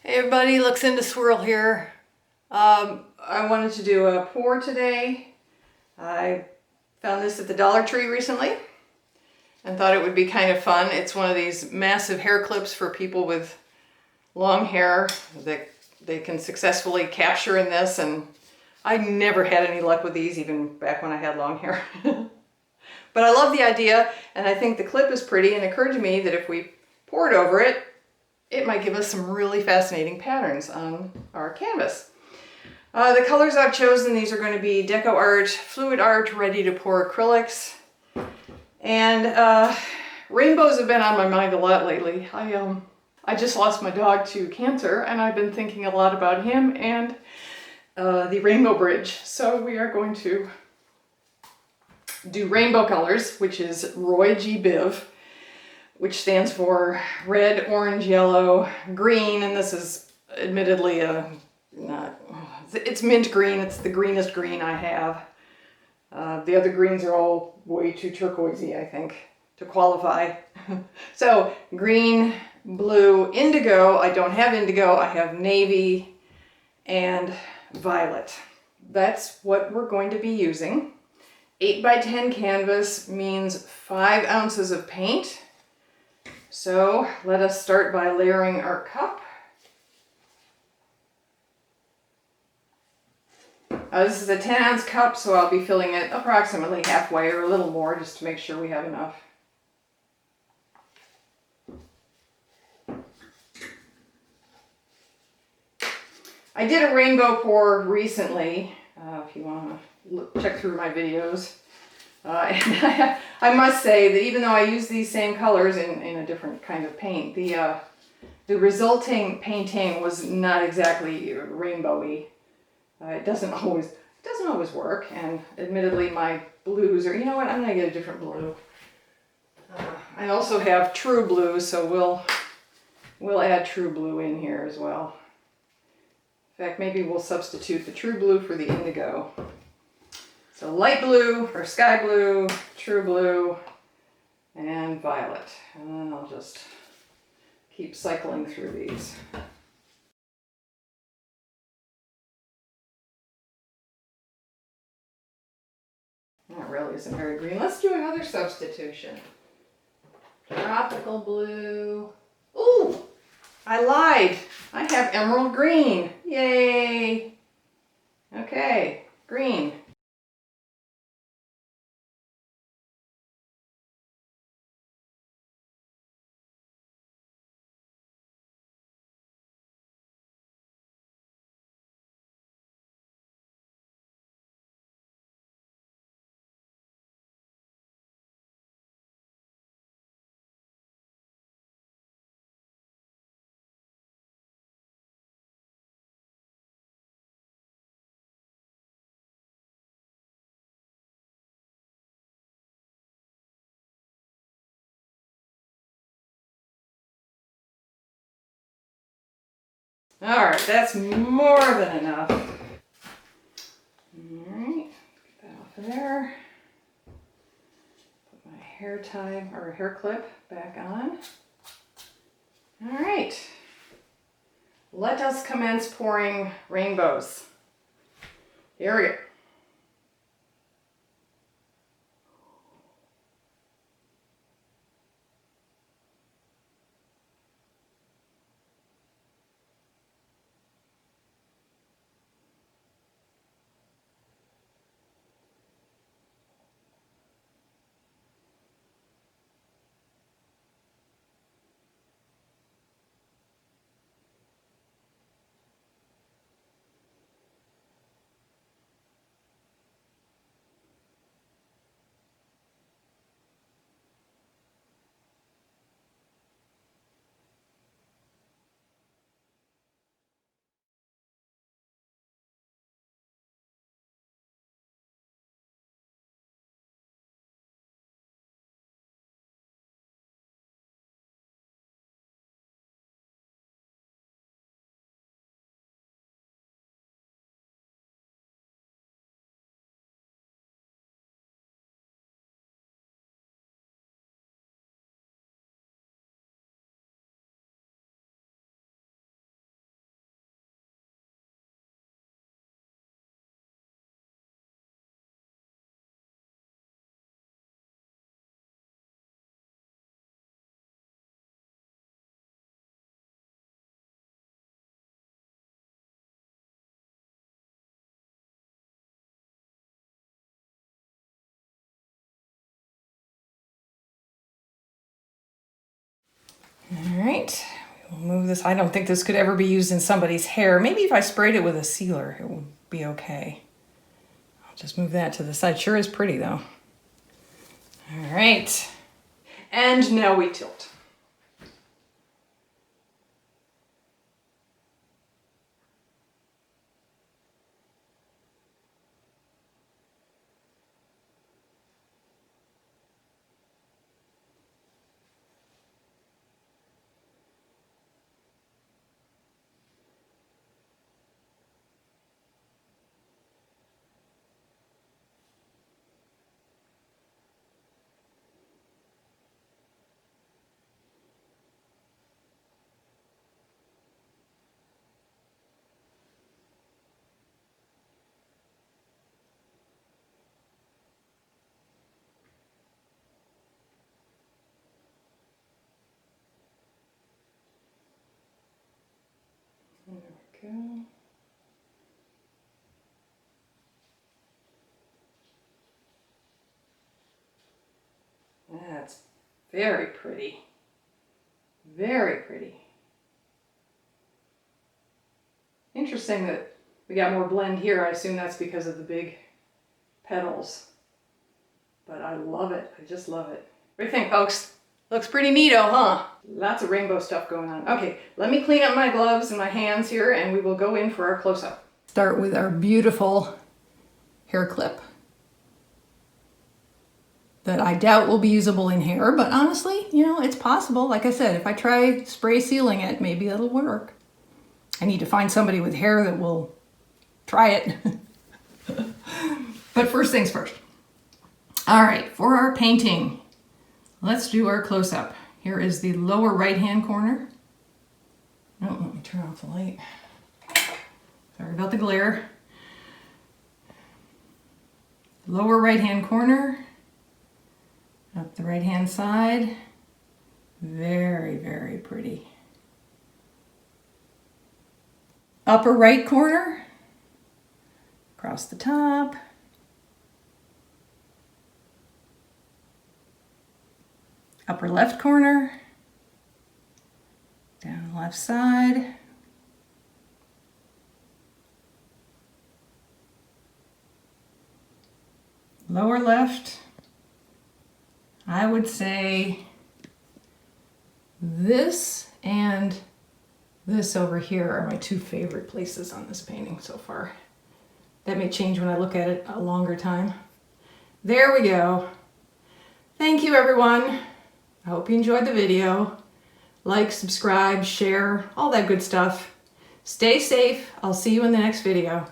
Hey everybody, Luxinda Swirl here. I wanted to do a pour today. I found this at the Dollar Tree recently and thought it would be kind of fun. It's one of these massive hair clips for people with long hair that they can successfully capture in this, and I never had any luck with these even back when I had long hair. But I love the idea, and I think the clip is pretty, and it occurred to me that if we poured over it, it might give us some really fascinating patterns on our canvas. The colors I've chosen, these are going to be DecoArt, Fluid Art, Ready to Pour acrylics. And rainbows have been on my mind a lot lately. I just lost my dog to cancer, and I've been thinking a lot about him and the Rainbow Bridge. So we are going to do rainbow colors, which is ROYGIBV, which stands for red, orange, yellow, green, and this is admittedly it's mint green. It's the greenest green I have. The other greens are all way too turquoisey, I think, to qualify. So green, blue, indigo. I don't have indigo. I have navy and violet. That's what we're going to be using. 8 by 10 canvas means 5 ounces of paint. So let us start by layering our cup. This is a 10-ounce cup, so I'll be filling it approximately halfway or a little more just to make sure we have enough. I did a rainbow pour recently, if you want to check through my videos. And I must say that even though I use these same colors in a different kind of paint, the resulting painting was not exactly rainbowy. It doesn't always work, and admittedly my blues are, you know what, I'm gonna get a different blue. I also have true blue, so we'll add true blue in here as well. In fact, maybe we'll substitute the true blue for the indigo. So light blue or sky blue, true blue, and violet. And then I'll just keep cycling through these. That really isn't very green. Let's do another substitution. Tropical blue. Ooh, I lied. I have emerald green. Yay. Okay, green. All right, that's more than enough. All right, get that off of there. Put my hair tie or hair clip back on. All right, let us commence pouring rainbows. Here we go. right, we'll move this. I don't think this could ever be used in somebody's hair. Maybe if I sprayed it with a sealer, it would be okay. I'll just move that to the side. Sure is pretty though. All right, and now we tilt. There we go. That's very pretty. Very pretty. Interesting that we got more blend here. I assume that's because of the big petals. But I love it. I just love it. What do you think, folks? Looks pretty neato, huh? Lots of rainbow stuff going on. Okay, let me clean up my gloves and my hands here and we will go in for our close-up. Start with our beautiful hair clip that I doubt will be usable in hair, but honestly, you know, it's possible. Like I said, if I try spray sealing it, maybe it'll work. I need to find somebody with hair that will try it. But first things first. All right, for our painting, let's do our close-up. Here is the lower right-hand corner. Oh, let me turn off the light. Sorry about the glare. Lower right-hand corner, up the right-hand side. Very, very pretty. Upper right corner, across the top. Upper left corner, down the left side. Lower left, I would say this and this over here are my two favorite places on this painting so far. That may change when I look at it a longer time. There we go. Thank you, everyone. I hope you enjoyed the video. Like, subscribe, share, all that good stuff. Stay safe. I'll see you in the next video.